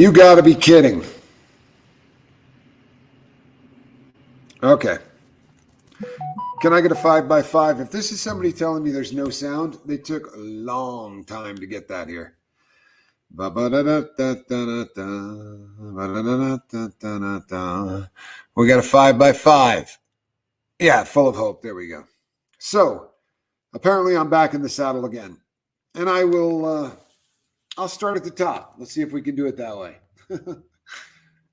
You got to be kidding. Okay. Can I get a 5x5? If this is somebody telling me there's no sound, they took a long time to get that here. We got a 5x5. Yeah, full of hope. There we go. So apparently I'm back in the saddle again. And I'll start at the top. Let's see if we can do it that way.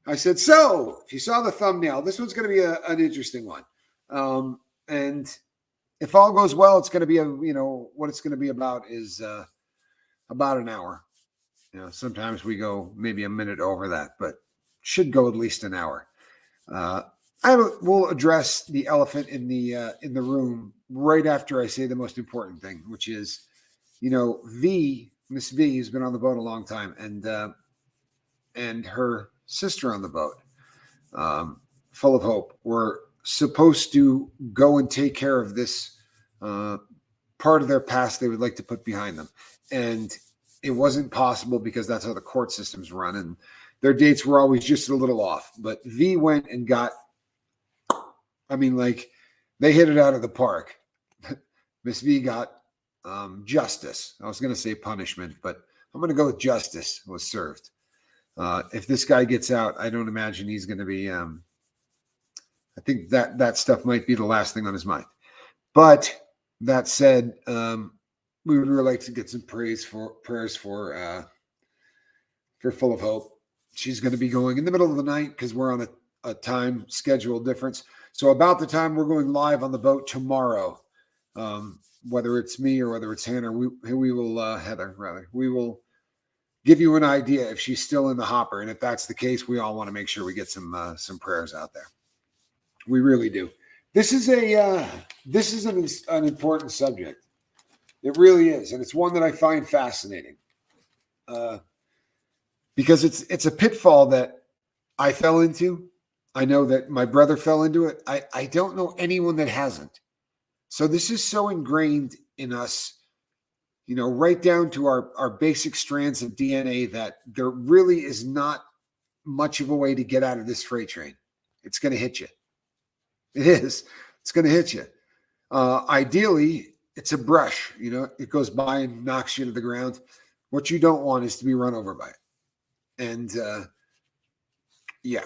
I said, so if you saw the thumbnail, this one's going to be an interesting one. And if all goes well, it's going to be what it's going to be about is about an hour. Sometimes we go maybe a minute over that, but should go at least an hour. We'll address the elephant in the room right after I say the most important thing, which is, Miss V has been on the boat a long time, and her sister on the boat, full of hope, were supposed to go and take care of this part of their past they would like to put behind them. And it wasn't possible because that's how the court systems run. And their dates were always just a little off. But V went and got, they hit it out of the park. Miss V got justice. I was going to say punishment, but I'm going to go with justice was served. If this guy gets out, I don't imagine he's going to be, I think that stuff might be the last thing on his mind. But that said, we would really like to get some prayers for Full of Hope. She's going to be going in the middle of the night because we're on a time schedule difference. So about the time we're going live on the boat tomorrow, whether it's me or whether it's Hannah, we will Heather rather, we will give you an idea if she's still in the hopper. And if that's the case, we all want to make sure we get some prayers out there. We really do. This is an important subject. It really is, and it's one that I find fascinating, because it's a pitfall that I fell into. I know that my brother fell into it. I don't know anyone that hasn't. So this is so ingrained in us, right down to our basic strands of DNA, that there really is not much of a way to get out of this freight train. It's going to hit you. It is. It's going to hit you. Ideally, it's a brush. It goes by and knocks you to the ground. What you don't want is to be run over by it. And yeah,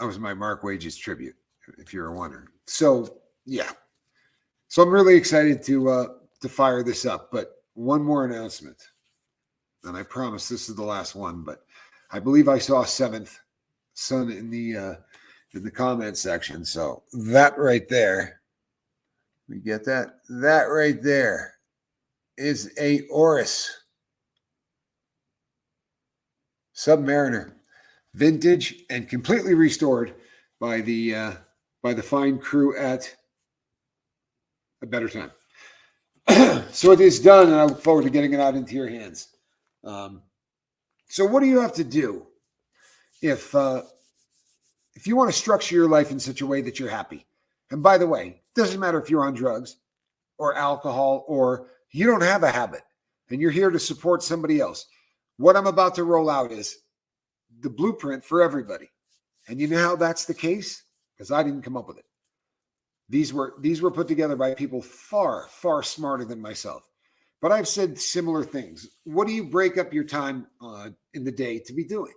that was my Mark Wages tribute, if you were wondering. So yeah. So I'm really excited to fire this up. But one more announcement, and I promise this is the last one. But I believe I saw Seventh Son in the comment section. So that right there, we get that. That right there is a Oris Submariner, vintage and completely restored by the fine crew at A Better Time. So it is done, and I look forward to getting it out into your hands. So what do you have to do if you want to structure your life in such a way that you're happy? And by the way, it doesn't matter if you're on drugs or alcohol or you don't have a habit and you're here to support somebody else. What I'm about to roll out is the blueprint for everybody. And you know how that's the case? Because I didn't come up with it. These were put together by people far, far smarter than myself. But I've said similar things. What do you break up your time in the day to be doing?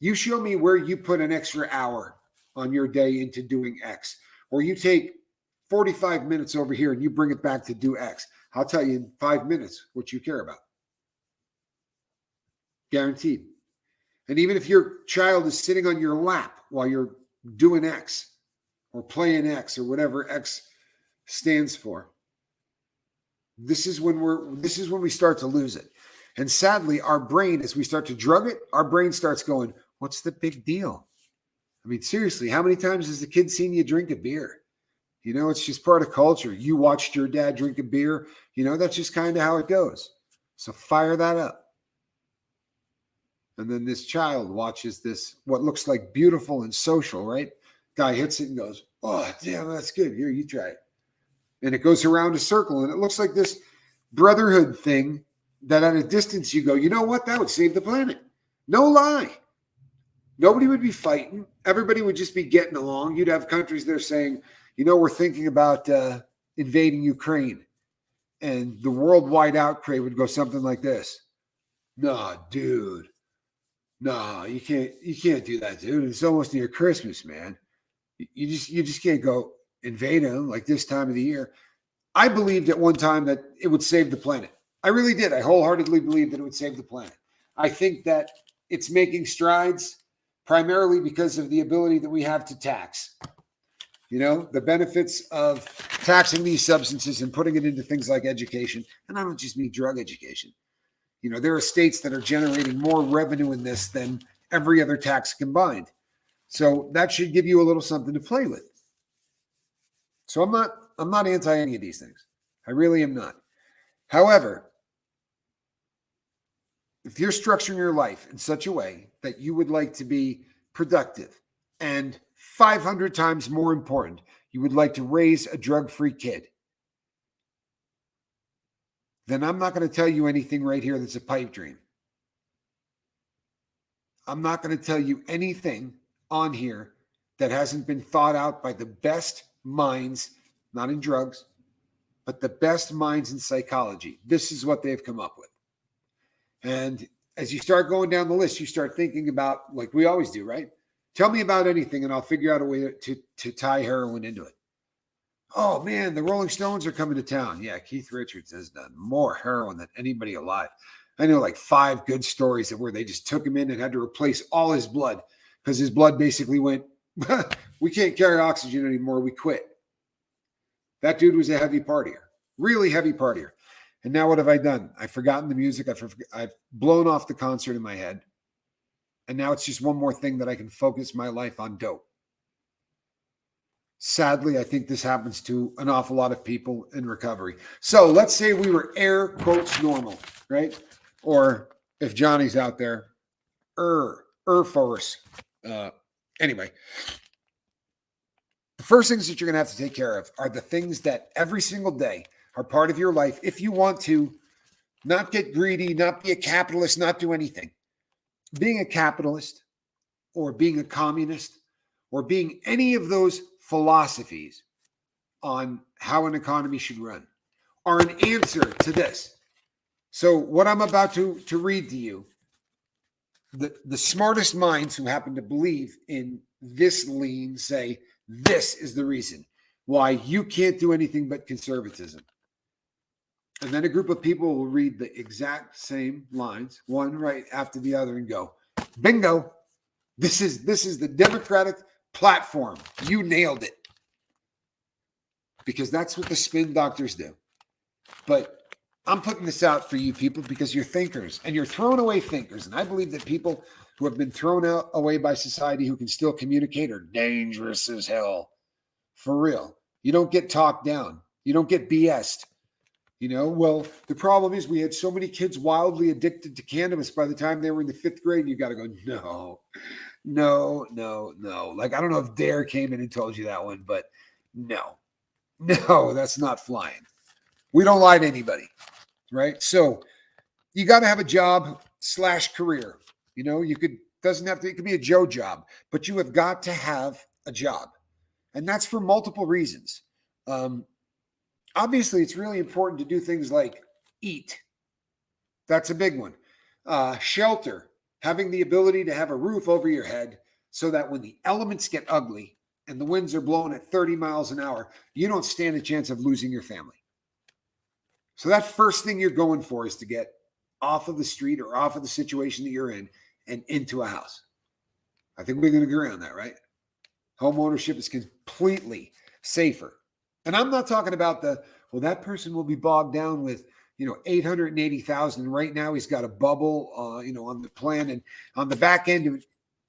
You show me where you put an extra hour on your day into doing X, or you take 45 minutes over here and you bring it back to do X. I'll tell you in 5 minutes what you care about. Guaranteed. And even if your child is sitting on your lap while you're doing X or playing X or whatever X stands for, this is when we start to lose it. And sadly, our brain, as we start to drug it, our brain starts going, what's the big deal? I mean, seriously, how many times has the kid seen you drink a beer? It's just part of culture. You watched your dad drink a beer. That's just kind of how it goes. So fire that up. And then this child watches this, what looks like beautiful and social, right? Guy hits it and goes, oh, damn, that's good. Here, you try it. And it goes around a circle. And it looks like this brotherhood thing that at a distance you go, you know what? That would save the planet. No lie. Nobody would be fighting. Everybody would just be getting along. You'd have countries there saying, we're thinking about invading Ukraine. And the worldwide outcry would go something like this. Nah, dude. Nah, you can't do that, dude. It's almost near Christmas, man. You just can't go invade them like this time of the year. I believed at one time that it would save the planet. I really did. I wholeheartedly believed that it would save the planet. I think that it's making strides primarily because of the ability that we have to tax. The benefits of taxing these substances and putting it into things like education. And I don't just mean drug education. There are states that are generating more revenue in this than every other tax combined. So that should give you a little something to play with. So I'm not anti any of these things. I really am not. However, if you're structuring your life in such a way that you would like to be productive and 500 times more important, you would like to raise a drug-free kid, then I'm not going to tell you anything right here that's a pipe dream. I'm not going to tell you anything on here that hasn't been thought out by the best minds, not in drugs, but the best minds in psychology. This is what they've come up with. And as you start going down the list, you start thinking about, like we always do, right? Tell me about anything and I'll figure out a way to tie heroin into it. Oh man, the Rolling Stones are coming to town. Yeah, Keith Richards has done more heroin than anybody alive. I know like 5 good stories of where they just took him in and had to replace all his blood because his blood basically went, we can't carry oxygen anymore. We quit. That dude was a heavy partier, really heavy partier. And now what have I done? I've forgotten the music. I've blown off the concert in my head. And now it's just one more thing that I can focus my life on dope. Sadly, I think this happens to an awful lot of people in recovery. So let's say we were air quotes normal, right? Or if Johnny's out there, force. Anyway, the first things that you're going to have to take care of are the things that every single day are part of your life. If you want to not get greedy, not be a capitalist, not do anything. Being a capitalist or being a communist or being any of those philosophies on how an economy should run are an answer to this. So what I'm about to read to you, the smartest minds who happen to believe in this lean say this is the reason why you can't do anything but conservatism. And then a group of people will read the exact same lines, one right after the other, and go, bingo, this is the Democratic platform. You nailed it. Because that's what the spin doctors do. But I'm putting this out for you people because you're thinkers and you're thrown away thinkers. And I believe that people who have been thrown away by society who can still communicate are dangerous as hell. For real. You don't get talked down. You don't get BS'd. Well, the problem is we had so many kids wildly addicted to cannabis by the time they were in the 5th grade. And you got to go, no. Like, I don't know if Dare came in and told you that one, but no, that's not flying. We don't lie to anybody, right? So you got to have a job / career. It could be a Joe job, but you have got to have a job. And that's for multiple reasons. Obviously, it's really important to do things like eat. That's a big one. Shelter, having the ability to have a roof over your head so that when the elements get ugly and the winds are blowing at 30 miles an hour, you don't stand a chance of losing your family. So that first thing you're going for is to get off of the street or off of the situation that you're in and into a house. I think we're going to agree on that, right? Home ownership is completely safer. And I'm not talking about that person will be bogged down with, 880,000. Right now he's got a bubble, on the plan, and on the back end of it,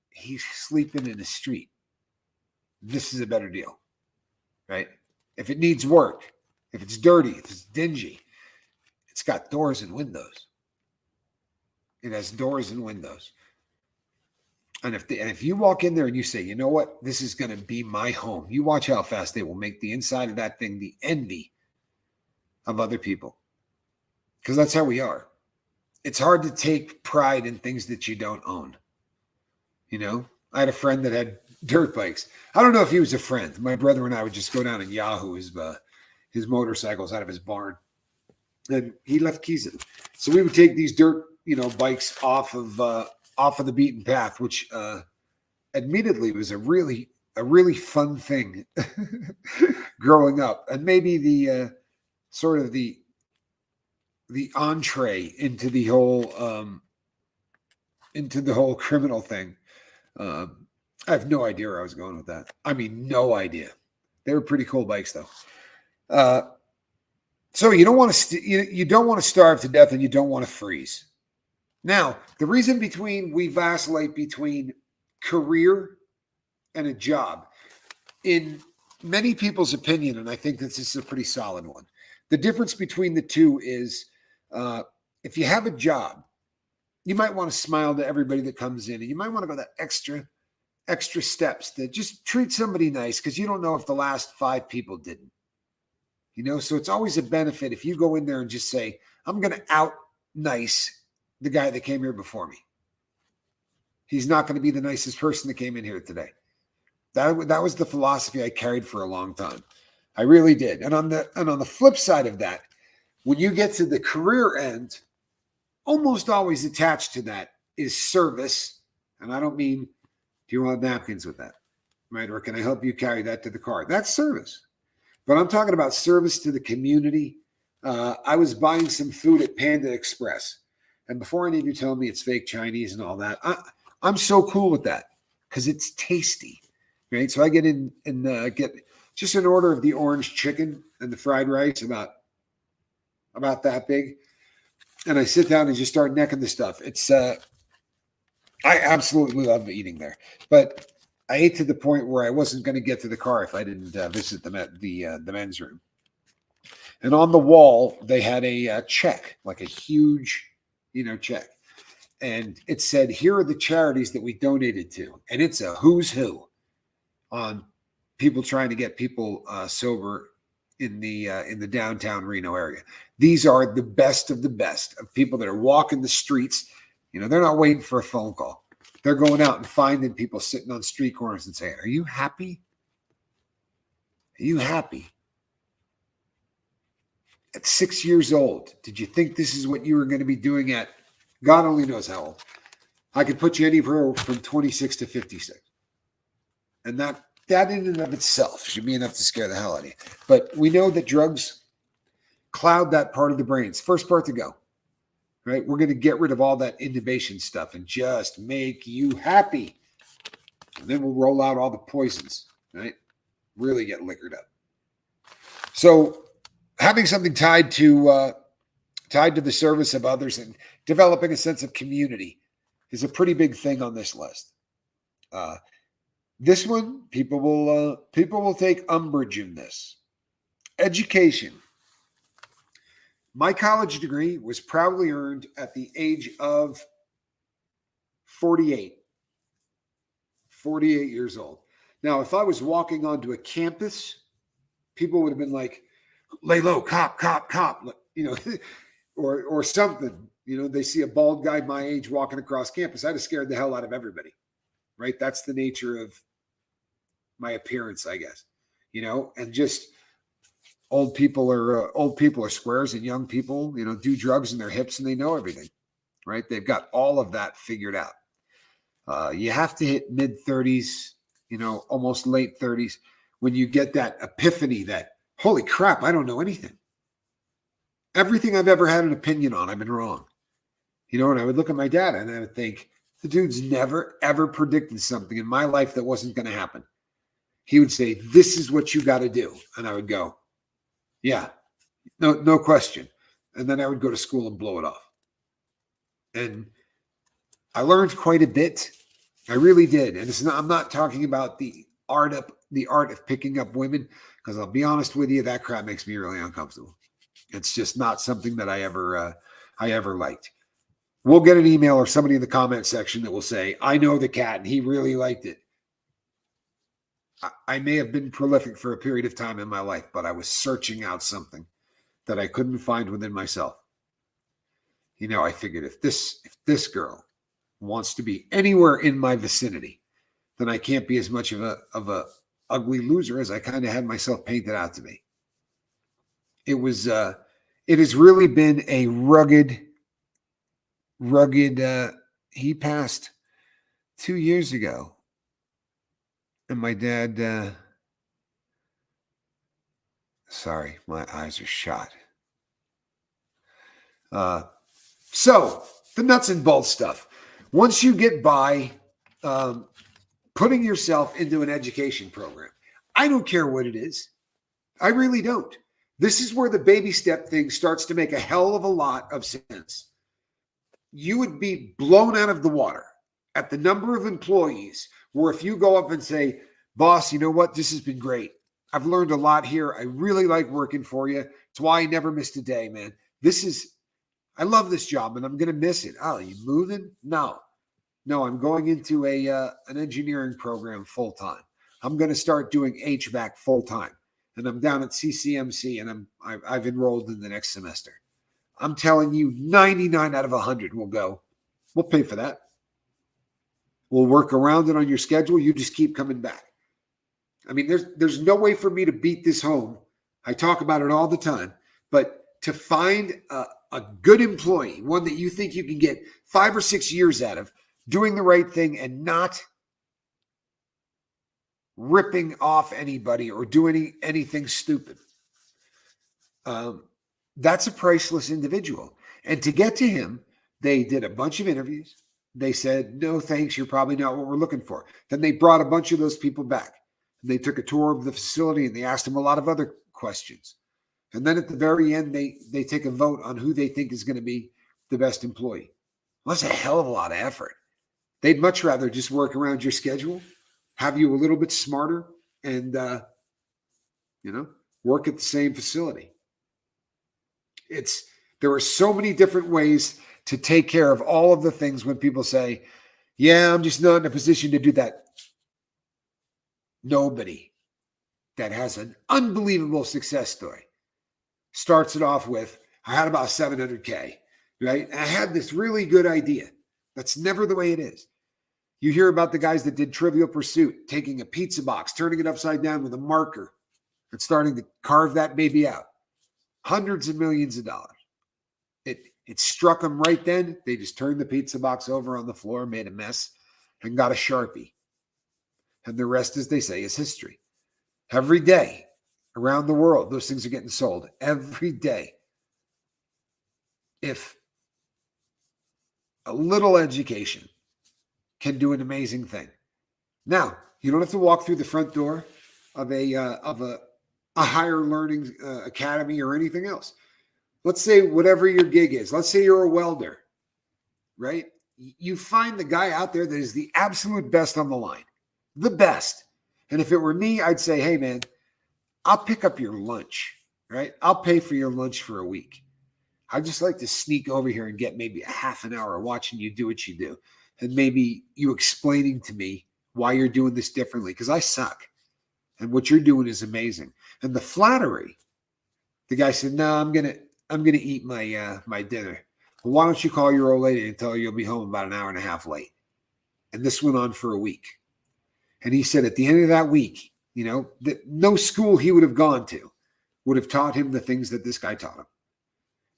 he's sleeping in the street. This is a better deal, right? If it needs work, if it's dirty, if it's dingy, it's got doors and windows. It has doors and windows. And if you walk in there and you say, you know what, this is going to be my home, you watch how fast they will make the inside of that thing the envy of other people. Because that's how we are. it's hard to take pride in things that you don't own. I had a friend that had dirt bikes. I don't know if he was a friend. My brother and I would just go down and Yahoo his motorcycles out of his barn, and he left keys in them. So we would take these dirt, bikes off of the beaten path, which admittedly was a really fun thing growing up, and maybe the sort of the entree into the whole criminal thing. I have no idea where I was going with that. I mean, no idea. They were pretty cool bikes, though. So you don't want to you don't want to starve to death, and you don't want to freeze. Now, the reason we vacillate between career and a job, in many people's opinion, and I think this is a pretty solid one, the difference between the two is if you have a job, you might want to smile to everybody that comes in, and you might want to go that extra steps to just treat somebody nice, because you don't know if the last 5 people didn't. So it's always a benefit if you go in there and just say, I'm going to out nice the guy that came here before me. He's not going to be the nicest person that came in here today. That was the philosophy I carried for a long time. I really did. And on the flip side of that, when you get to the career end, almost always attached to that is service. And I don't mean, do you want napkins with that? Right? Or can I help you carry that to the car? That's service. But I'm talking about service to the community. I was buying some food at Panda Express. And before any of you tell me it's fake Chinese and all that, I'm so cool with that because it's tasty. Right? So I get in and get just an order of the orange chicken and the fried rice, about that big. And I sit down and just start necking the stuff. It's I absolutely love eating there. But I ate to the point where I wasn't going to get to the car if I didn't visit the men's room. And on the wall, they had a check, like a huge, check. And it said, here are the charities that we donated to. And it's a who's who on people trying to get people sober in the downtown Reno area. These are the best of people that are walking the streets. They're not waiting for a phone call. They're going out and finding people sitting on street corners and saying, are you happy? Are you happy? At 6 years old, did you think this is what you were going to be doing at God only knows how old? I could put you anywhere from 26 to 56. And that in and of itself should be enough to scare the hell out of you. But we know that drugs cloud that part of the brain. It's the first part to go. Right? We're going to get rid of all that inhibition stuff and just make you happy. And then we'll roll out all the poisons, right? Really get liquored up. So having something tied to the service of others and developing a sense of community is a pretty big thing on this list. This one, people will take umbrage in this. Education. My college degree was proudly earned at the age of 48 years old. Now, if I was walking onto a campus, people would have been like, lay low, cop, or something. They see a bald guy my age walking across campus. I'd have scared the hell out of everybody, right? That's the nature of my appearance, I guess, and just old people are squares, and young people, do drugs in their hips and they know everything, right? They've got all of that figured out. You have to hit mid 30s, almost late 30s when you get that epiphany that, holy crap, I don't know anything. Everything I've ever had an opinion on, I've been wrong. And I would look at my dad and I would think, the dude's never, ever predicted something in my life that wasn't going to happen. He would say, this is what you got to do. And I would go, yeah, no question. And then I would go to school and blow it off. And I learned quite a bit. I really did. And I'm not talking about the art of picking up women, because I'll be honest with you, that crap makes me really uncomfortable. It's just not something that I ever liked. We'll get an email or somebody in the comment section that will say, I know the cat and he really liked it. I may have been prolific for a period of time in my life, but I was searching out something that I couldn't find within myself. I figured if this girl wants to be anywhere in my vicinity, then I can't be as much of a ugly loser as I kind of had myself painted out to be. It has really been a rugged. He passed 2 years ago, and my dad. Sorry, my eyes are shot. So the nuts and bolts stuff. Once you get by putting yourself into an education program, I don't care what it is. I really don't. This is where the baby step thing starts to make a hell of a lot of sense. You would be blown out of the water at the number of employees where if you go up and say, boss, you know what? This has been great. I've learned a lot here. I really like working for you. It's why I never missed a day, man. I love this job and I'm going to miss it. Oh, you moving? No, I'm going into an engineering program full time. I'm going to start doing HVAC full time. And I'm down at CCMC and I've enrolled in the next semester. I'm telling you, 99 out of 100 will go, we'll pay for that. We'll work around it on your schedule. You just keep coming back. I mean, there's no way for me to beat this home. I talk about it all the time, but to find a good employee, one that you think you can get 5 or 6 years out of, doing the right thing and not ripping off anybody or doing anything stupid. That's a priceless individual. And to get to him, they did a bunch of interviews. They said, no, thanks. You're probably not what we're looking for. Then they brought a bunch of those people back. They took a tour of the facility and they asked him a lot of other questions. And then at the very end, they take a vote on who they think is going to be the best employee. Well, that's a hell of a lot of effort. They'd much rather just work around your schedule, have you a little bit smarter, and work at the same facility. There are so many different ways to take care of all of the things when people say, yeah, I'm just not in a position to do that. Nobody that has an unbelievable success story starts it off with, I had about 700K, right? And I had this really good idea. That's never the way it is. You hear about the guys that did Trivial Pursuit, taking a pizza box, turning it upside down with a marker and starting to carve that baby out. Hundreds of millions of dollars. It struck them right then. They just turned the pizza box over on the floor, made a mess, and got a Sharpie. And the rest, as they say, is history. Every day around the world, those things are getting sold. Every day. If a little education can do an amazing thing. Now, you don't have to walk through the front door of a higher learning academy or anything else. Let's say whatever your gig is. Let's say you're a welder, right? You find the guy out there that is the absolute best on the line, the best. And if it were me, I'd say, hey, man, I'll pick up your lunch, right? I'll pay for your lunch for a week. I'd just like to sneak over here and get maybe a half an hour watching you do what you do. And maybe you explaining to me why you're doing this differently, because I suck. And what you're doing is amazing. And the flattery, the guy said, no, I'm gonna eat my dinner. Well, why don't you call your old lady and tell her you'll be home about an hour and a half late? And this went on for a week. And he said at the end of that week, that no school he would have gone to would have taught him the things that this guy taught him.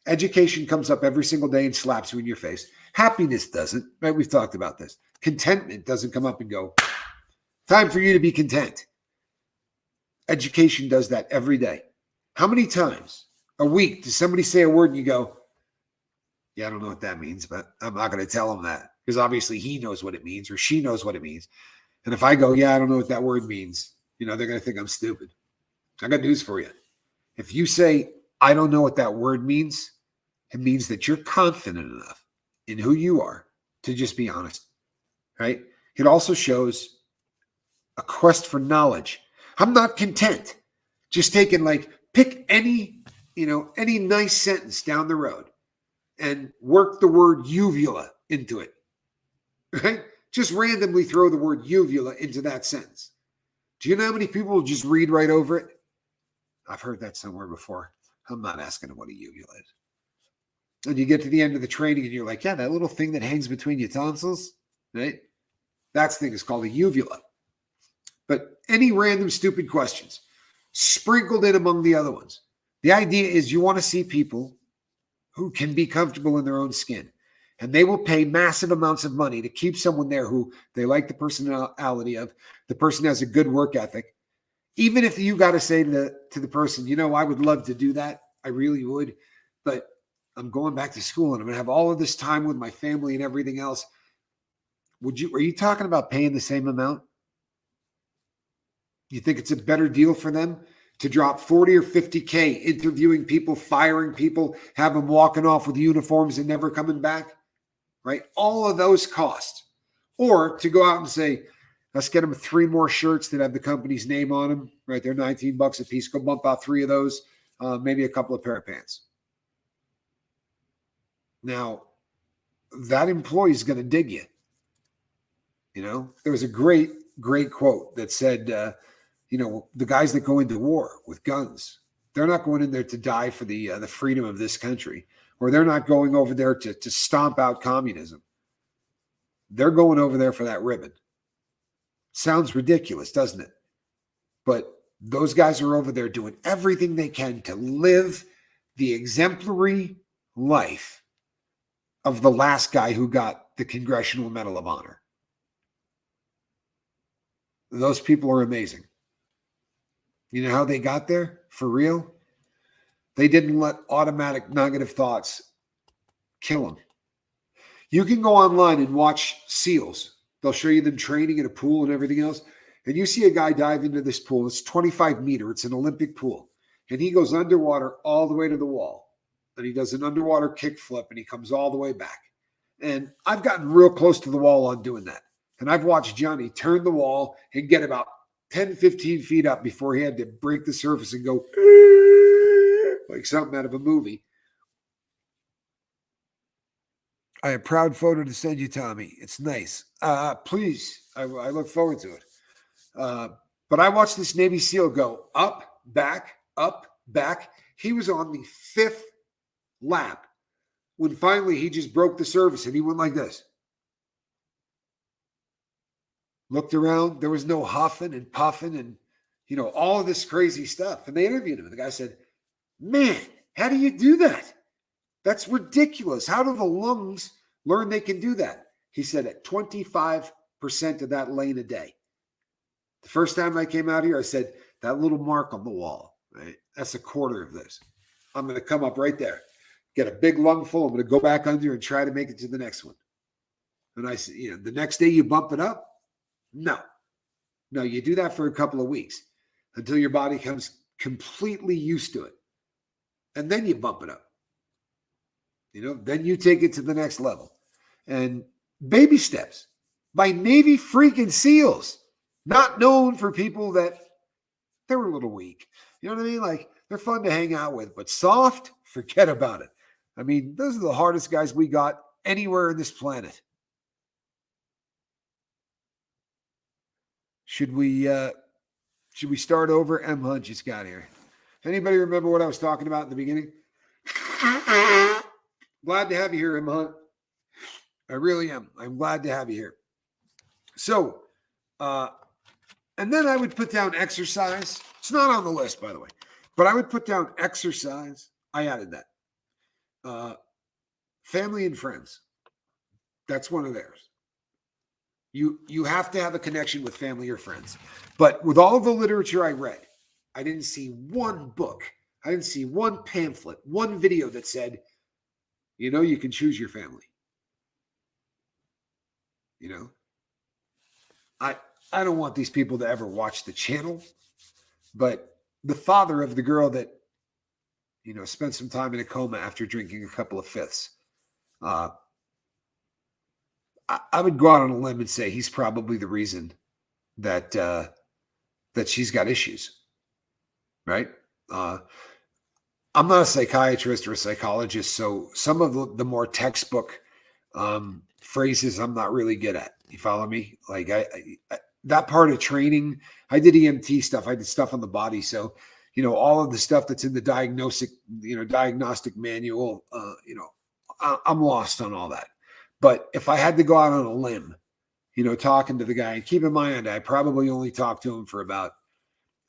Education comes up every single day and slaps you in your face. Happiness doesn't, right? We've talked about this. Contentment doesn't come up and go, time for you to be content. Education does that every day. How many times a week does somebody say a word and you go, yeah, I don't know what that means, but I'm not going to tell him that because obviously he knows what it means or she knows what it means. And if I go, yeah, I don't know what that word means, they're going to think I'm stupid. I got news for you. If you say, I don't know what that word means, it means that you're confident enough in who you are to just be honest, right? It also shows a quest for knowledge. I'm not content just taking pick any nice sentence down the road and work the word uvula into it, right? Just randomly throw the word uvula into that sentence. Do you know how many people will just read right over it? I've heard that somewhere before. I'm not asking them what a uvula is. And you get to the end of the training and you're like, yeah, that little thing that hangs between your tonsils, right? That thing is called a uvula. But any random stupid questions sprinkled in among the other ones. The idea is you want to see people who can be comfortable in their own skin. And they will pay massive amounts of money to keep someone there who they like the personality of. The person has a good work ethic. Even if you got to say to the person, I would love to do that. I really would. But I'm going back to school and I'm going to have all of this time with my family and everything else. Are you talking about paying the same amount? You think it's a better deal for them to drop 40 or 50K interviewing people, firing people, have them walking off with uniforms and never coming back, right? All of those costs. Or to go out and say, let's get them 3 more shirts that have the company's name on them, right? They're $19 a piece. Go bump out 3 of those, maybe a couple of pair of pants. Now, that employee is going to dig you. There was a great quote that said, the guys that go into war with guns, they're not going in there to die for the freedom of this country, or they're not going over there to stomp out communism. They're going over there for that ribbon. Sounds ridiculous, doesn't it? But those guys are over there doing everything they can to live the exemplary life of the last guy who got the Congressional Medal of Honor. Those people are amazing. You know how they got there? For real? They didn't let automatic negative thoughts kill them. You can go online and watch SEALs. They'll show you them training in a pool and everything else. And you see a guy dive into this pool. It's 25 meters. It's an Olympic pool. And he goes underwater all the way to the wall. And he does an underwater kickflip and he comes all the way back. And I've gotten real close to the wall on doing that. And I've watched Johnny turn the wall and get about 10, 15 feet up before he had to break the surface and go like something out of a movie. I have a proud photo to send you, Tommy. It's nice. Please, I look forward to it. But I watched this Navy SEAL go up, back, up, back. He was on the 5th lap when finally he just broke the surface and he went like this. Looked around. There was no huffing and puffing and, all of this crazy stuff. And they interviewed him. And the guy said, man, how do you do that? That's ridiculous. How do the lungs learn they can do that? He said at 25% of that lane a day. The first time I came out here, I said, that little mark on the wall, right? That's a quarter of this. I'm going to come up right there, get a big lung full. I'm going to go back under and try to make it to the next one. And I said, the next day you bump it up? No, you do that for a couple of weeks until your body comes completely used to it. And then you bump it up. Then you take it to the next level. And baby steps by Navy freaking SEALs, not known for people that they're a little weak. You know what I mean? Like, they're fun to hang out with, but soft, forget about it. I mean, those are the hardest guys we got anywhere on this planet. Should we start over? M. Hunt just got here. Anybody remember what I was talking about in the beginning? Glad to have you here, M. Hunt. I really am. I'm glad to have you here. So, and then I would put down exercise. It's not on the list, by the way, but I would put down exercise. I added that. Family and friends. That's one of theirs. You have to have a connection with family or friends. But with all of the literature I read, I didn't see one book. I didn't see one pamphlet, one video that said, you can choose your family. I don't want these people to ever watch the channel, but the father of the girl that, spent some time in a coma after drinking a couple of fifths, I would go out on a limb and say he's probably the reason that she's got issues, right? I'm not a psychiatrist or a psychologist, so some of the more textbook phrases I'm not really good at. You follow me? Like I that part of training, I did EMT stuff. I did stuff on the body, so all of the stuff that's in the diagnostic manual, I'm lost on all that. But if I had to go out on a limb, talking to the guy, and keep in mind, I probably only talked to him for about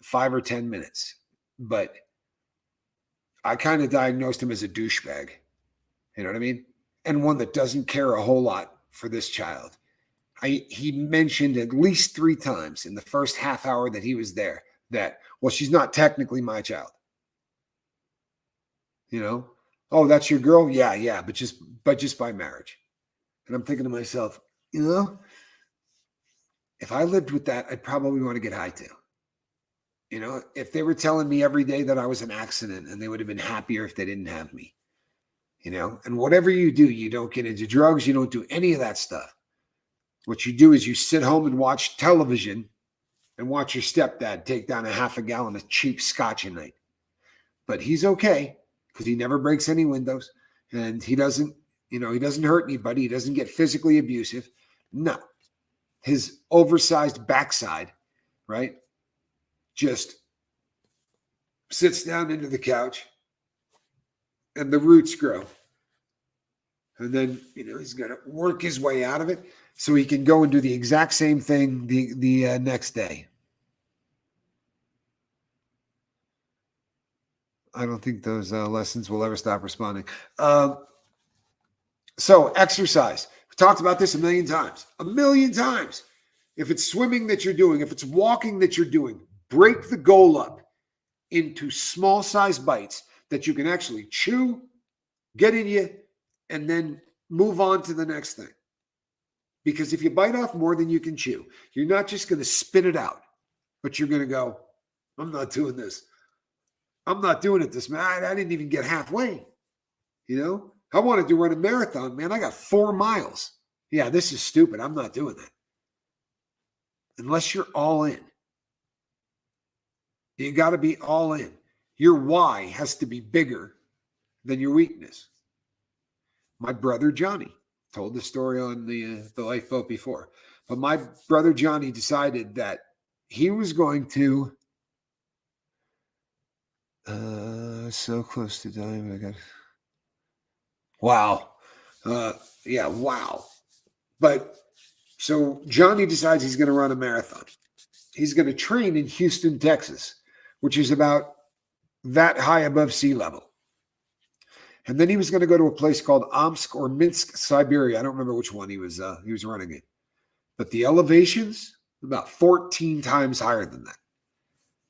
5 or 10 minutes, but I kind of diagnosed him as a douchebag. You know what I mean? And one that doesn't care a whole lot for this child. He mentioned at least 3 times in the first half hour that he was there that, well, she's not technically my child. Oh, that's your girl? Yeah, but just by marriage. And I'm thinking to myself, if I lived with that, I'd probably want to get high too. If they were telling me every day that I was an accident, and they would have been happier if they didn't have me. And whatever you do, you don't get into drugs, you don't do any of that stuff. What you do is you sit home and watch television and watch your stepdad take down a half a gallon of cheap scotch a night. But he's okay because he never breaks any windows, and he doesn't hurt anybody. He doesn't get physically abusive. No. His oversized backside, right, just sits down into the couch and the roots grow. And then, he's going to work his way out of it so he can go and do the exact same thing the next day. I don't think those lessons will ever stop responding. So exercise. We talked about this a million times. If it's swimming that you're doing, if it's walking that you're doing, break the goal up into small size bites that you can actually chew, get in you, and then move on to the next thing. Because if you bite off more than you can chew, you're not just going to spit it out, but you're going to go, I'm not doing this. I'm not doing it this, man. I didn't even get halfway. I wanted to run a marathon, man. I got 4 miles. Yeah, this is stupid. I'm not doing that. Unless you're all in. You got to be all in. Your why has to be bigger than your weakness. My brother Johnny told the story on the lifeboat before, but my brother Johnny decided that he was going to. So close to dying. I got. Wow. Yeah. Wow. But so Johnny decides he's going to run a marathon. He's going to train in Houston, Texas, which is about that high above sea level. And then he was going to go to a place called Omsk or Minsk, Siberia. I don't remember which one he was running in. But the elevations, about 14 times higher than that.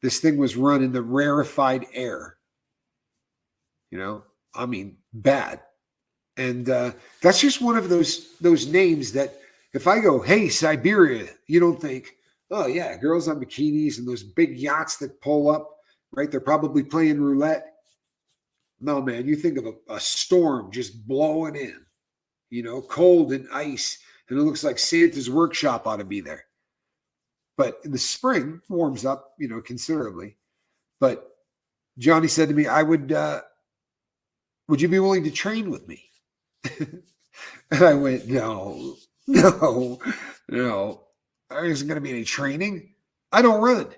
This thing was run in the rarefied air. Bad. And that's just one of those names that if I go, hey, Siberia, you don't think, oh, yeah, girls on bikinis and those big yachts that pull up, right? They're probably playing roulette. No, man, you think of a storm just blowing in, cold and ice, and it looks like Santa's workshop ought to be there. But in the spring, warms up, considerably. But Johnny said to me, would you be willing to train with me? And I went, no. There isn't going to be any training. I don't run.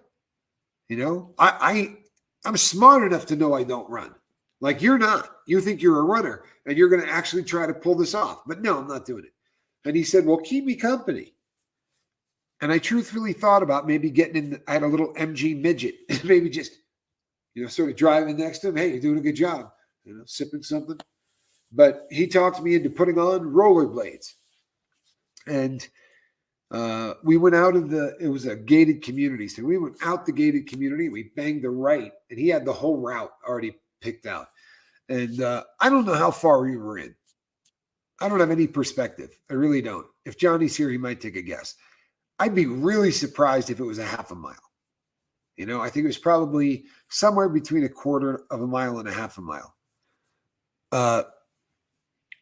I'm smart enough to know I don't run. Like you're not. You think you're a runner and you're going to actually try to pull this off. But no, I'm not doing it. And he said, well, keep me company. And I truthfully thought about maybe getting in. I had a little MG midget, maybe just, sort of driving next to him. Hey, you're doing a good job, sipping something. But he talked me into putting on rollerblades. And we went out of it was a gated community. So we went out the gated community. We banged the right, and he had the whole route already picked out. And I don't know how far we were in. I don't have any perspective. I really don't. If Johnny's here, he might take a guess. I'd be really surprised if it was a half a mile. I think it was probably somewhere between a quarter of a mile and a half a mile.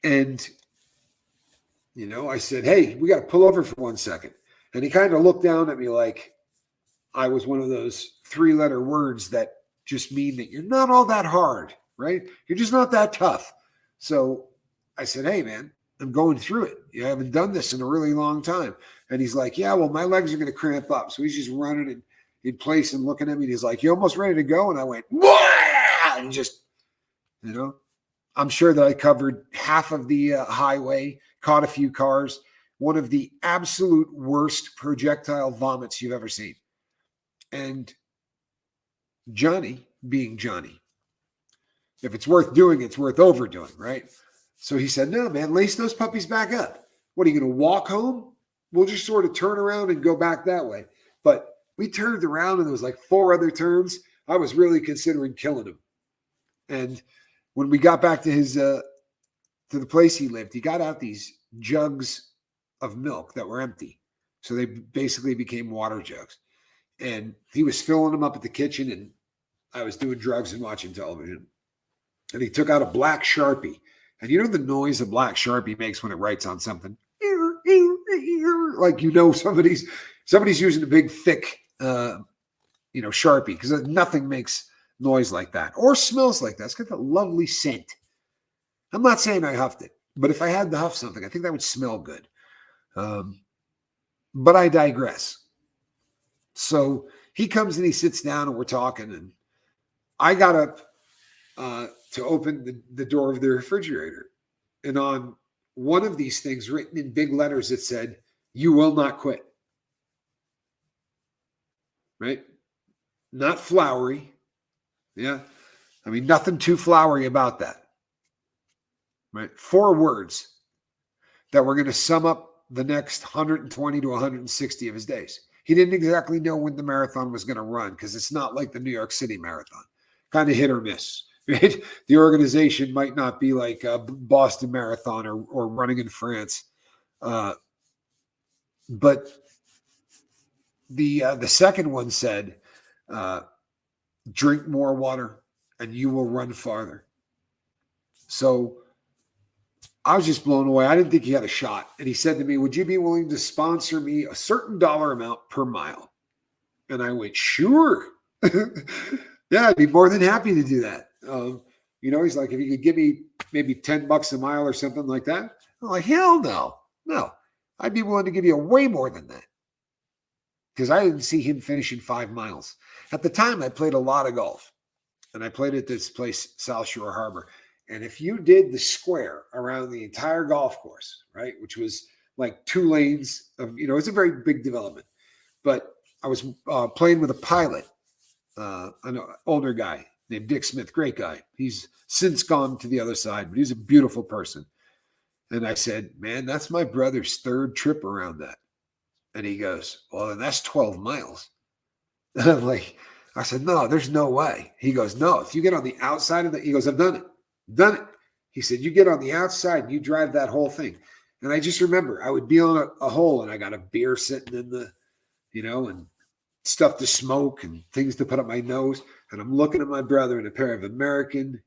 And I said, hey, we got to pull over for 1 second. And he kind of looked down at me like I was one of those 3-letter words that just mean that you're not all that hard, right? You're just not that tough. So I said, hey, man, I'm going through it. I haven't done this in a really long time. And he's like, yeah, well, my legs are going to cramp up. So he's just running in place and looking at me. And he's like, you almost ready to go? And I went, wah! And just, I'm sure that I covered half of the highway, caught a few cars. One of the absolute worst projectile vomits you've ever seen. And Johnny, being Johnny, if it's worth doing, it's worth overdoing, right? So he said, no, man, lace those puppies back up. What are you going to walk home? We'll just sort of turn around and go back that way. But we turned around and there was like 4 other turns. I was really considering killing him. And when we got back to his to the place he lived, he got out these jugs of milk that were empty. So they basically became water jugs. And he was filling them up at the kitchen, and I was doing drugs and watching television. And he took out a black Sharpie. And you know the noise a black Sharpie makes when it writes on something? Like, somebody's using a big, thick, Sharpie, because nothing makes noise like that or smells like that. It's got that lovely scent. I'm not saying I huffed it, but if I had to huff something, I think that would smell good. But I digress. So he comes and he sits down and we're talking, and I got up to open the door of the refrigerator. And on one of these things, written in big letters, it said, "You will not quit." Right? Not flowery. Yeah. I mean, nothing too flowery about that. Right? 4 words that were going to sum up the next 120 to 160 of his days. He didn't exactly know when the marathon was going to run, because it's not like the New York City Marathon. Kind of hit or miss. Right? The organization might not be like a Boston Marathon or running in France. But the second one said, drink more water and you will run farther. So I was just blown away. I didn't think he had a shot. And he said to me, would you be willing to sponsor me a certain dollar amount per mile? And I went, sure. Yeah, I'd be more than happy to do that. He's like, if you could give me maybe $10 a mile or something like that. I'm like, hell no. No, I'd be willing to give you way more than that. Because I didn't see him finishing 5 miles. At the time, I played a lot of golf. And I played at this place, South Shore Harbor. And if you did the square around the entire golf course, right, which was like 2 lanes of, it's a very big development. But I was playing with a pilot, an older guy named Dick Smith, great guy. He's since gone to the other side, but he's a beautiful person. And I said, man, that's my brother's 3rd trip around that. And he goes, well, then that's 12 miles. And I'm like, I said, no, there's no way. He goes, no, if you get on the outside of he goes, I've done it. Done it. He said, you get on the outside and you drive that whole thing. And I just remember I would be on a hole and I got a beer sitting in the, and stuff to smoke and things to put up my nose. And I'm looking at my brother in a pair of American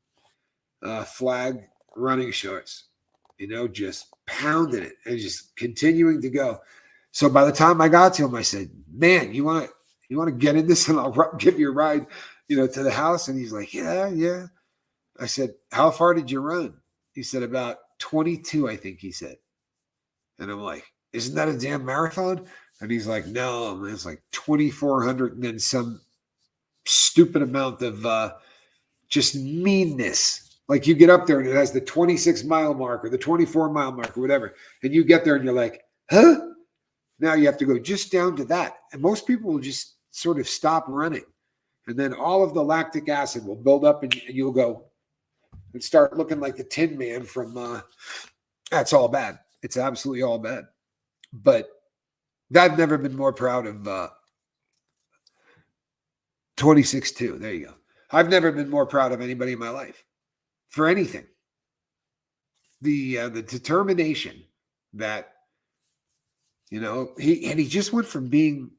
flag running shorts, just pounding it and just continuing to go. So by the time I got to him, I said, man, you want to get in this and I'll give you a ride, to the house? And he's like, yeah. I said, how far did you run? He said, about 22, I think he said. And I'm like, isn't that a damn marathon? And he's like, no, man, it's like 2,400 and then some stupid amount of just meanness. Like you get up there and it has the 26-mile mark or the 24-mile mark or whatever. And you get there and you're like, huh? Now you have to go just down to that. And most people will just sort of stop running. And then all of the lactic acid will build up and you'll go and start looking like the Tin Man from that's all bad. It's absolutely all bad. But I've never been more proud of 26-2. There you go. I've never been more proud of anybody in my life for anything. The determination that, he just went from being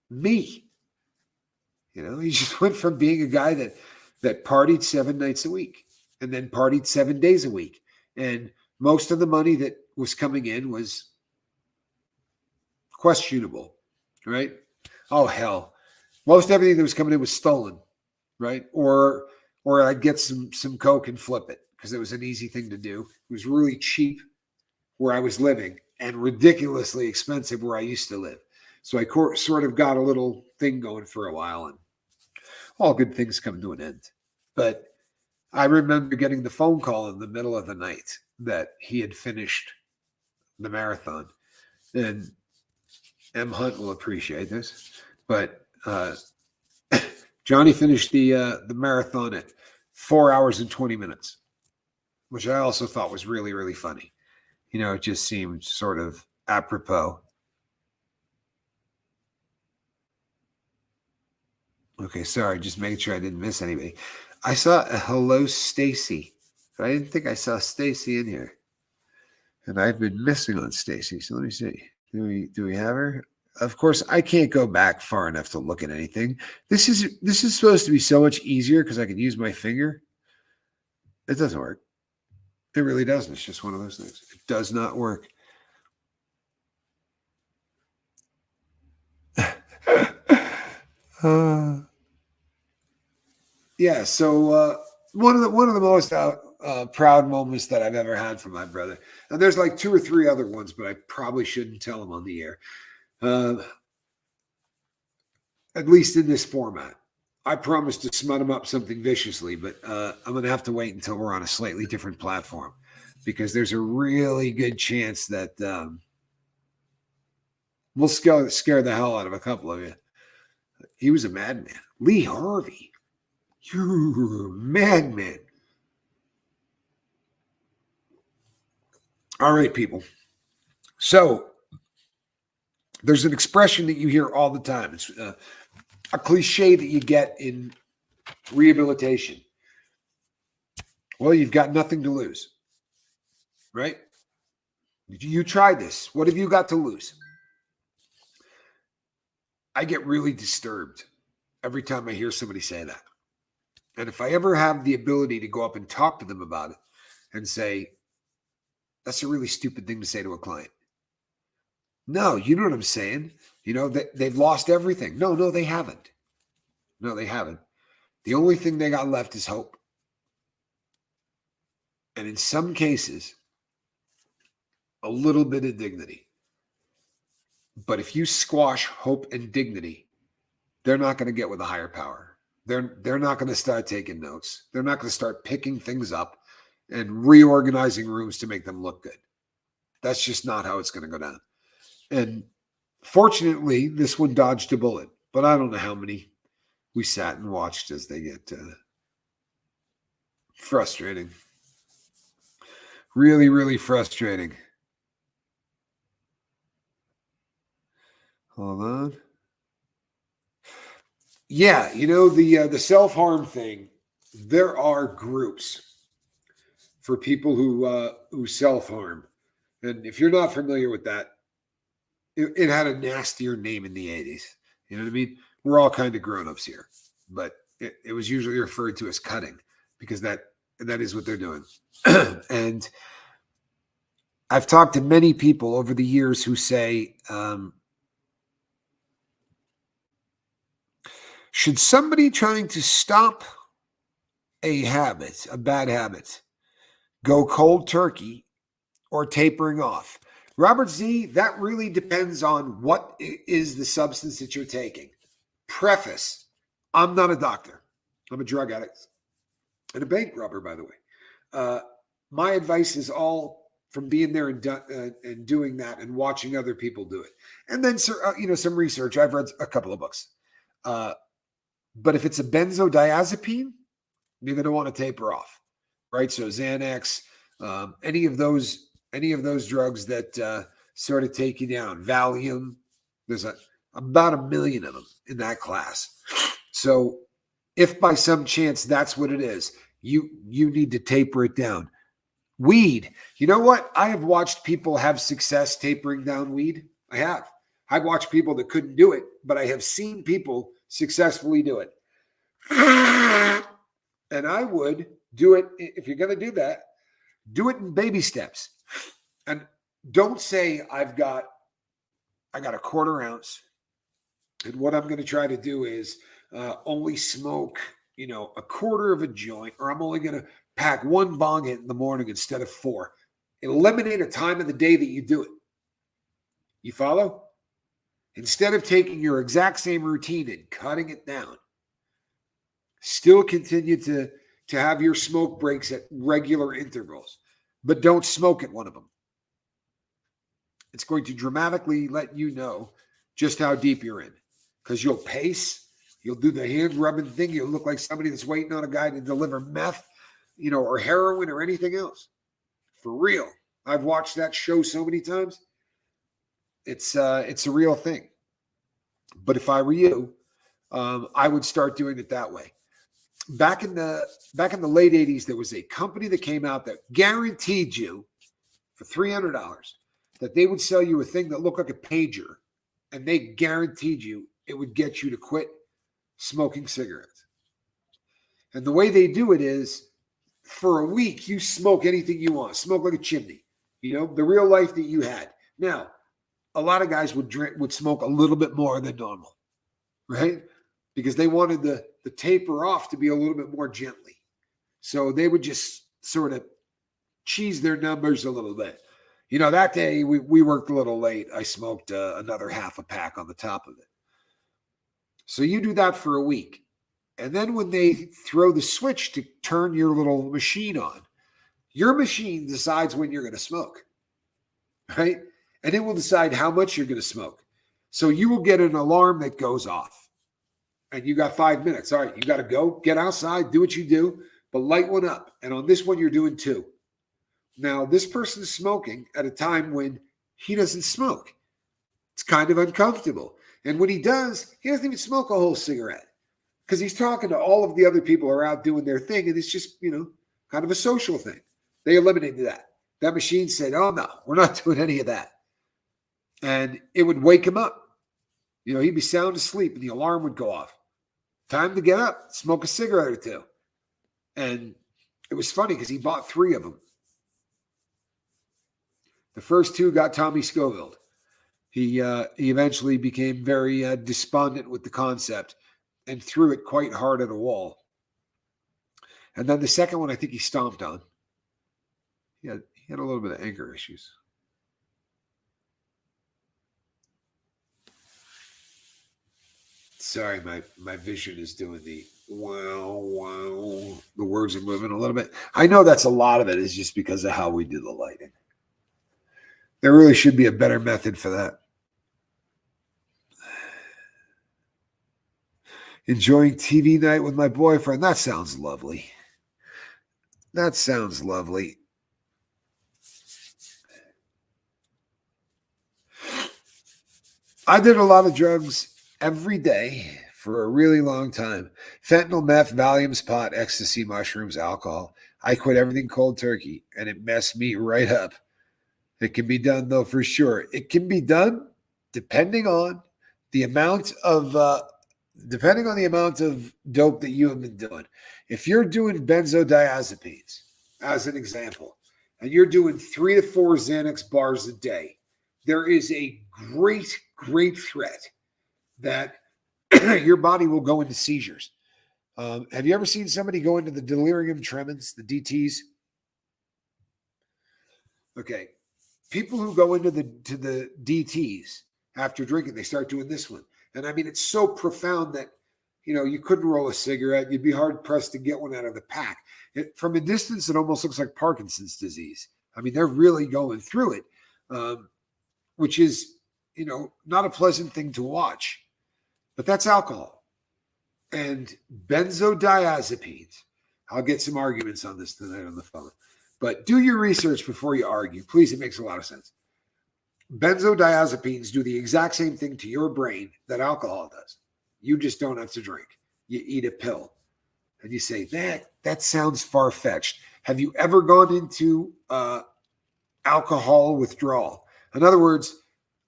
me. He just went from being a guy that partied 7 nights a week and then partied 7 days a week. And most of the money that was coming in was questionable, right? Oh, hell. Most everything that was coming in was stolen, right? Or I'd get some coke and flip it because it was an easy thing to do. It was really cheap where I was living and ridiculously expensive where I used to live. So I sort of got a little thing going for a while, and all good things come to an end. But I remember getting the phone call in the middle of the night that he had finished the marathon. And M. Hunt will appreciate this, but Johnny finished the marathon at 4 hours and 20 minutes, which I also thought was really, really funny. It just seemed sort of apropos. Okay, sorry, just making sure I didn't miss anybody. I saw a hello, Stacy. I didn't think I saw Stacy in here. And I've been missing on Stacy. So let me see. Do we have her? Of course, I can't go back far enough to look at anything. This is supposed to be so much easier because I can use my finger. It doesn't work. It really doesn't. It's just one of those things. It does not work. Yeah. So one of the most proud moments that I've ever had from my brother, and there's like 2 or 3 other ones, but I probably shouldn't tell them on the air. At least in this format. I promise to smut him up something viciously, but I'm going to have to wait until we're on a slightly different platform because there's a really good chance that we'll scare the hell out of a couple of you. He was a madman. Lee Harvey. You're a madman. All right, people. So there's an expression that you hear all the time. It's a cliche that you get in rehabilitation. Well, you've got nothing to lose, right? You tried this. What have you got to lose? I get really disturbed every time I hear somebody say that. And if I ever have the ability to go up and talk to them about it and say, that's a really stupid thing to say to a client. No, you know what I'm saying? They've lost everything. No, they haven't. No, they haven't. The only thing they got left is hope. And in some cases, a little bit of dignity. But if you squash hope and dignity, they're not going to get with a higher power. They're not going to start taking notes. They're not going to start picking things up and reorganizing rooms to make them look good. That's just not how it's going to go down. And fortunately, this one dodged a bullet. But I don't know how many we sat and watched as they get frustrating. Really, really frustrating. Hold on. Yeah, the self-harm thing, there are groups for people who self-harm. And if you're not familiar with that, it had a nastier name in the 80s. You know what I mean? We're all kind of grown-ups here. But it was usually referred to as cutting because that is what they're doing. And I've talked to many people over the years who say, should somebody trying to stop a bad habit, go cold turkey or tapering off? Robert Z., that really depends on what is the substance that you're taking. Preface, I'm not a doctor. I'm a drug addict and a bank robber, by the way. My advice is all from being there and doing that and watching other people do it. And then, some research. I've read a couple of books. But if it's a benzodiazepine, you're going to want to taper off, right? So Xanax, any of those drugs that sort of take you down. Valium, there's about 1 million of them in that class. So if by some chance that's what it is, you need to taper it down. Weed, you know what? I have watched people have success tapering down weed. I have. I've watched people that couldn't do it, but I have seen people successfully do it. And I would do it, if you're going to do that, do it in baby steps. And don't say I got a 1/4 ounce. And what I'm going to try to do is only smoke, a 1/4 of a joint, or I'm only going to pack 1 bong in the morning instead of 4. Eliminate a time of the day that you do it. You follow? Instead of taking your exact same routine and cutting it down, still continue to to have your smoke breaks at regular intervals, but don't smoke at one of them. It's going to dramatically let you know just how deep you're in, because you'll pace, you'll do the hand rubbing thing, you'll look like somebody that's waiting on a guy to deliver meth, or heroin or anything else. For real. I've watched that show so many times. It's a real thing. But if I were you, I would start doing it that way. Back in the late 80s, there was a company that came out that guaranteed you for $300 that they would sell you a thing that looked like a pager, and they guaranteed you it would get you to quit smoking cigarettes. And the way they do it is, for a week, you smoke anything you want. Smoke like a chimney, the real life that you had. Now, a lot of guys would smoke a little bit more than normal, right? Because they wanted the taper off to be a little bit more gently. So they would just sort of cheese their numbers a little bit. That day we worked a little late. I smoked another half a pack on the top of it. So you do that for a week. And then when they throw the switch to turn your little machine on, your machine decides when you're going to smoke, right? And it will decide how much you're going to smoke. So you will get an alarm that goes off. And you got 5 minutes. All right, you got to go, get outside, do what you do, but light one up. And on this one, you're doing 2. Now, this person is smoking at a time when he doesn't smoke. It's kind of uncomfortable. And when he does, he doesn't even smoke a whole cigarette, because he's talking to all of the other people who are out doing their thing, and it's just, kind of a social thing. They eliminated that. That machine said, oh, no, we're not doing any of that. And it would wake him up. He'd be sound asleep, and the alarm would go off. Time to get up, smoke a cigarette or 2. And it was funny because he bought 3 of them. The first 2 got Tommy Scoville. He eventually became very despondent with the concept and threw it quite hard at a wall. And then the second one, I think he stomped on. He had a little bit of anger issues. Sorry, my vision is doing the wow. The words are moving a little bit. I know that's a lot of it is just because of how we do the lighting. There really should be a better method for that. Enjoying TV night with my boyfriend. That sounds lovely. That sounds lovely. I did a lot of drugs every day for a really long time. Fentanyl, meth, Valiums, pot, ecstasy, mushrooms, alcohol. I quit everything cold turkey, and it messed me right up. It can be done, though, for sure. It can be done depending on the amount of dope that you have been doing. If you're doing benzodiazepines, as an example, and you're doing 3 to 4 Xanax bars a day, there is a great, great threat that your body will go into seizures. Have you ever seen somebody go into the delirium tremens, the DTs? Okay. People who go into the DTs after drinking, they start doing this one. And I mean, it's so profound that, you couldn't roll a cigarette. You'd be hard pressed to get one out of the pack. From a distance, it almost looks like Parkinson's disease. I mean, they're really going through it, which is, not a pleasant thing to watch. But that's alcohol. And benzodiazepines. I'll get some arguments on this tonight on the phone. But do your research before you argue. Please, it makes a lot of sense. Benzodiazepines do the exact same thing to your brain that alcohol does. You just don't have to drink. You eat a pill. And you say, that sounds far-fetched. Have you ever gone into alcohol withdrawal? In other words,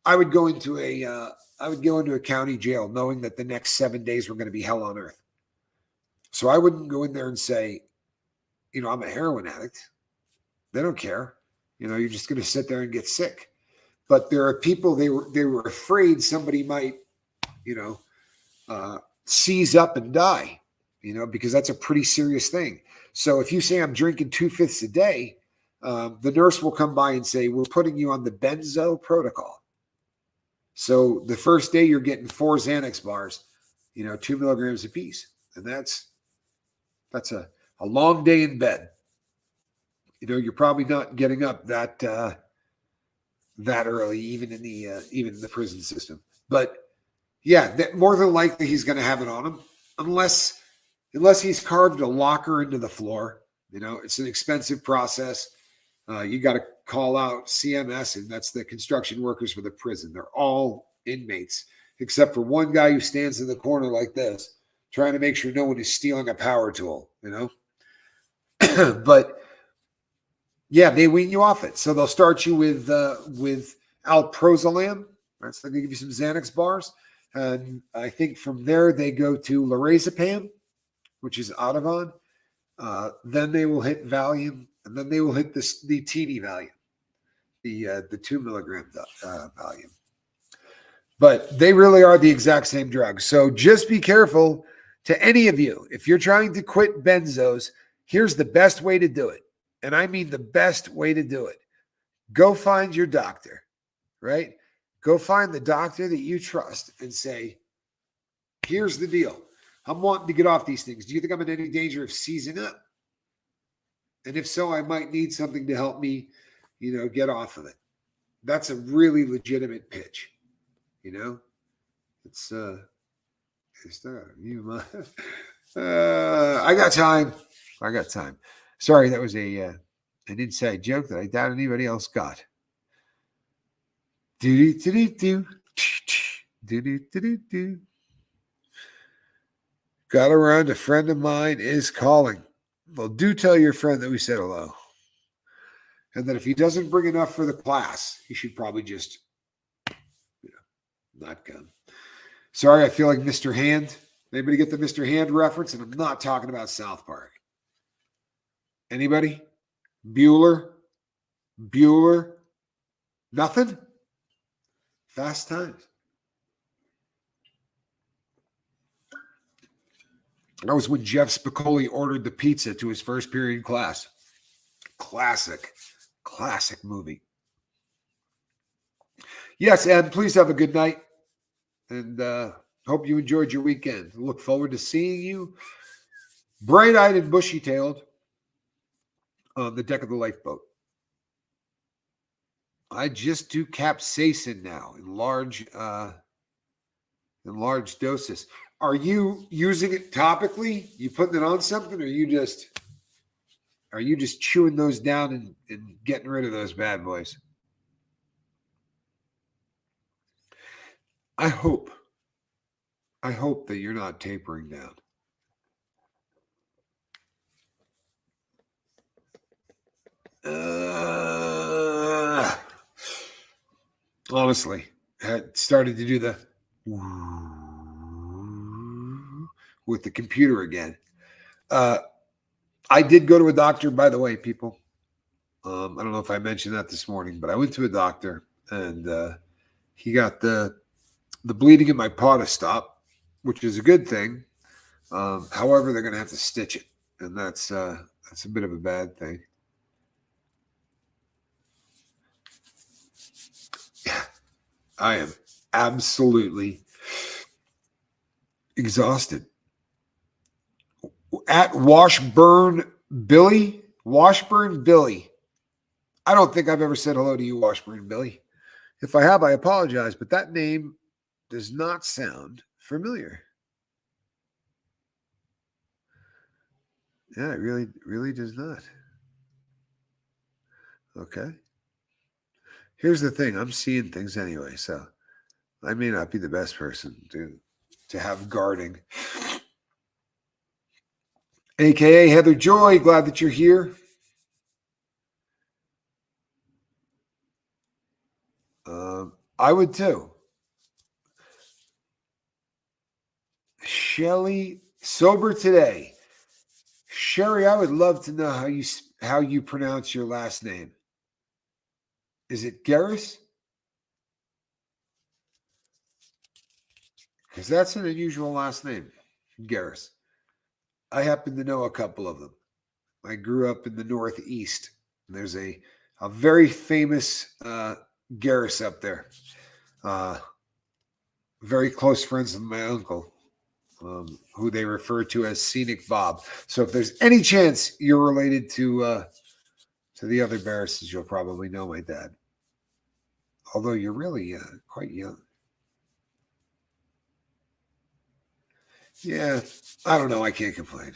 I would go into a county jail knowing that the next 7 days were going to be hell on earth. So I wouldn't go in there and say, I'm a heroin addict. They don't care. You're just going to sit there and get sick. But there are people, they were afraid somebody might, seize up and die, because that's a pretty serious thing. So if you say I'm drinking 2/5 a day, the nurse will come by and say, we're putting you on the benzo protocol. So the first day you're getting 4 Xanax bars, 2 milligrams apiece. And that's a long day in bed. You're probably not getting up that early, even in the prison system. But yeah, more than likely he's going to have it on him, unless he's carved a locker into the floor. It's an expensive process. You got to call out CMS, and that's the construction workers for the prison. They're all inmates, except for one guy who stands in the corner like this, trying to make sure no one is stealing a power tool. But yeah, they wean you off it. So they'll start you with alprazolam. Right, so they give you some Xanax bars, and I think from there they go to lorazepam, which is Ativan. Then they will hit Valium, and then they will hit the teeny Valium, the 2 milligram Valium. But they really are the exact same drug. So just be careful. To any of you, if you're trying to quit benzos, here's the best way to do it. And I mean the best way to do it. Go find your doctor, right? Go find the doctor that you trust and say, here's the deal. I'm wanting to get off these things. Do you think I'm in any danger of seizing up? And if so, I might need something to help me, get off of it. That's a really legitimate pitch. It's I got time. Sorry, that was an inside joke that I doubt anybody else got. Do. Got around, a friend of mine is calling. Well, do tell your friend that we said hello. And that if he doesn't bring enough for the class, he should probably just, not come. Sorry, I feel like Mr. Hand. Anybody get the Mr. Hand reference? And I'm not talking about South Park. Anybody? Bueller? Nothing? Fast Times. That was when Jeff Spicoli ordered the pizza to his first period class. Classic movie. Yes, Ed, please have a good night. And hope you enjoyed your weekend. Look forward to seeing you bright-eyed and bushy-tailed on the deck of the lifeboat. I just do capsaicin now in large doses. Are you using it topically? You putting it on something, or are you just chewing those down and getting rid of those bad boys? I hope that you're not tapering down. Honestly, had started to do the with the computer again. I did go to a doctor, by the way, people. I don't know if I mentioned that this morning, but I went to a doctor, and he got the bleeding in my paw to stop, which is a good thing. However, they're going to have to stitch it, and that's a bit of a bad thing. Yeah, I am absolutely exhausted. At Washburn Billy. I don't think I've ever said hello to you, Washburn Billy. If I have, I apologize, but that name does not sound familiar. Yeah, it really does not. Okay. Here's the thing. I'm seeing things anyway, so I may not be the best person to have guarding. AKA Heather Joy, glad that you're here. I would too. Shelly, sober today. Sherry, I would love to know how you pronounce your last name. Is it Garris? Because that's an unusual last name, Garris. I happen to know a couple of them. I grew up in the Northeast. There's a very famous Garris up there. Very close friends with my uncle. who they refer to as Scenic Bob. So if there's any chance you're related to the other Barrises, you'll probably know my dad. Although you're really quite young. Yeah, I don't know. I can't complain.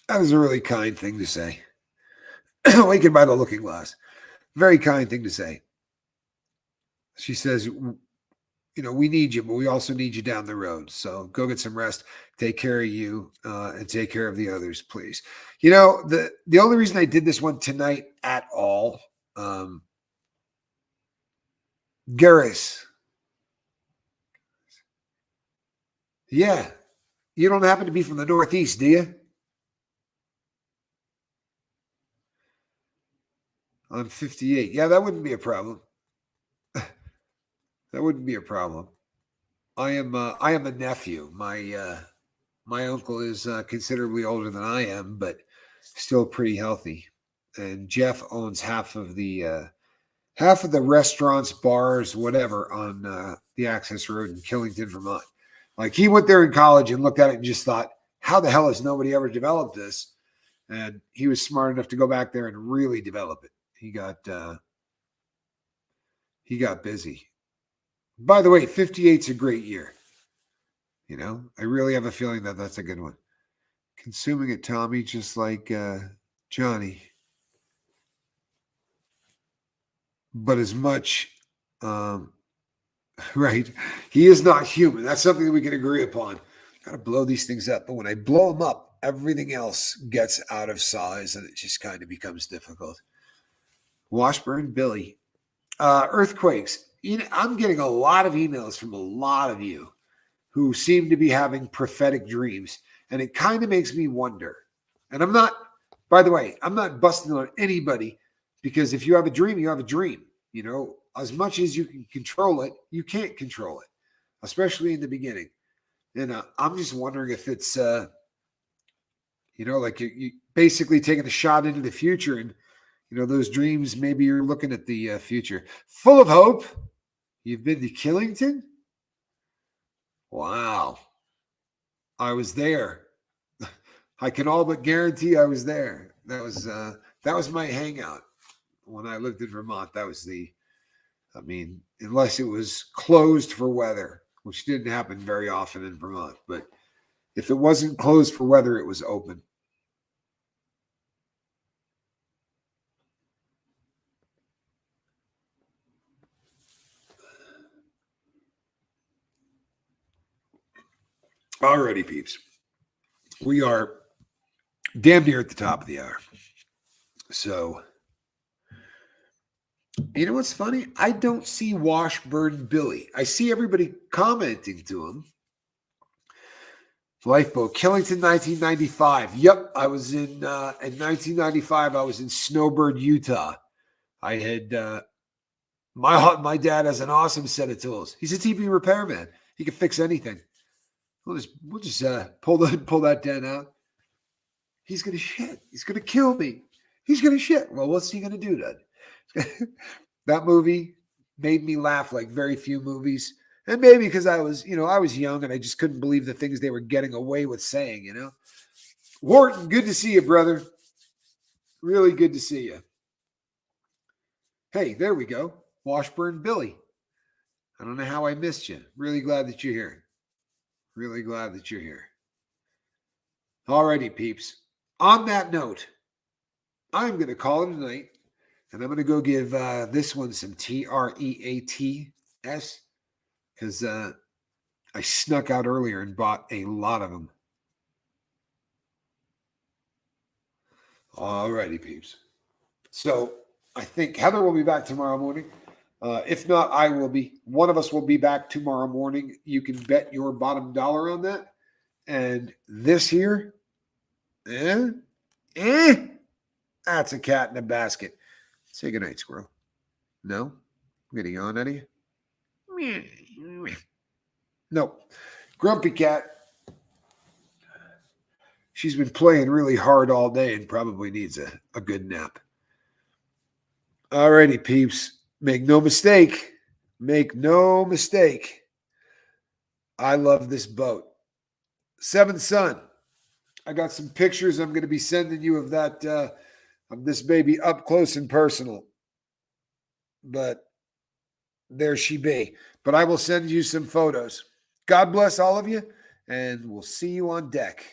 That was a really kind thing to say. We can buy the looking glass. Very kind thing to say. She says, we need you, but we also need you down the road. So go get some rest, take care of you, and take care of the others, please. The only reason I did this one tonight at all, Garris. Yeah. You don't happen to be from the Northeast, do you? On 58. Yeah, that wouldn't be a problem. That wouldn't be a problem. I am a nephew. My uncle is considerably older than I am, but still pretty healthy. And Jeff owns half of the restaurants, bars, whatever on the Access Road in Killington, Vermont. Like he went there in college and looked at it and just thought, how the hell has nobody ever developed this? And he was smart enough to go back there and really develop it. He got busy. By the way, 58's a great year. I really have a feeling that that's a good one. Consuming it, Tommy, just like Johnny. But as much, right? He is not human. That's something that we can agree upon. Got to blow these things up. But when I blow them up, everything else gets out of size and it just kind of becomes difficult. Washburn Billy. Earthquakes. I'm getting a lot of emails from a lot of you who seem to be having prophetic dreams. And it kind of makes me wonder. And by the way, I'm not busting on anybody because if you have a dream, you have a dream. As much as you can control it, you can't control it, especially in the beginning. And I'm just wondering if it's, like you basically taking a shot into the future and, those dreams, maybe you're looking at the future. Full of hope. You've been to Killington? Wow. I was there. I can all but guarantee I was there. That was my hangout when I lived in Vermont. That was unless it was closed for weather, which didn't happen very often in Vermont. But if it wasn't closed for weather, it was open. Alrighty, peeps. We are damn near at the top of the hour. So, you know what's funny? I don't see Washburn Billy. I see everybody commenting to him. Lifeboat, Killington, 1995. Yep, I was in 1995. I was in Snowbird, Utah. I had my dad has an awesome set of tools. He's a TV repairman. He can fix anything. We'll just pull that dent out. He's gonna shit. He's gonna kill me. He's gonna shit. Well, what's he gonna do then? That movie made me laugh like very few movies. And maybe because I was young and I just couldn't believe the things they were getting away with saying, Wharton, good to see you, brother. Really good to see you. Hey, there we go. Washburn Billy. I don't know how I missed you. Really glad that you're here. Really glad that you're here. Alrighty, peeps. On that note, I'm going to call it a night. And I'm going to go give this one some TREATS because I snuck out earlier and bought a lot of them. All righty, peeps. So I think Heather will be back tomorrow morning. If not, I will be. One of us will be back tomorrow morning. You can bet your bottom dollar on that. And this here, that's a cat in a basket. Say goodnight, squirrel. No? I'm getting on at you. No. Grumpy cat. She's been playing really hard all day and probably needs a good nap. Alrighty, peeps. Make no mistake. Make no mistake. I love this boat. Seventh Son. I got some pictures I'm going to be sending you of that of this baby up close and personal. But there she be. But I will send you some photos. God bless all of you, and we'll see you on deck.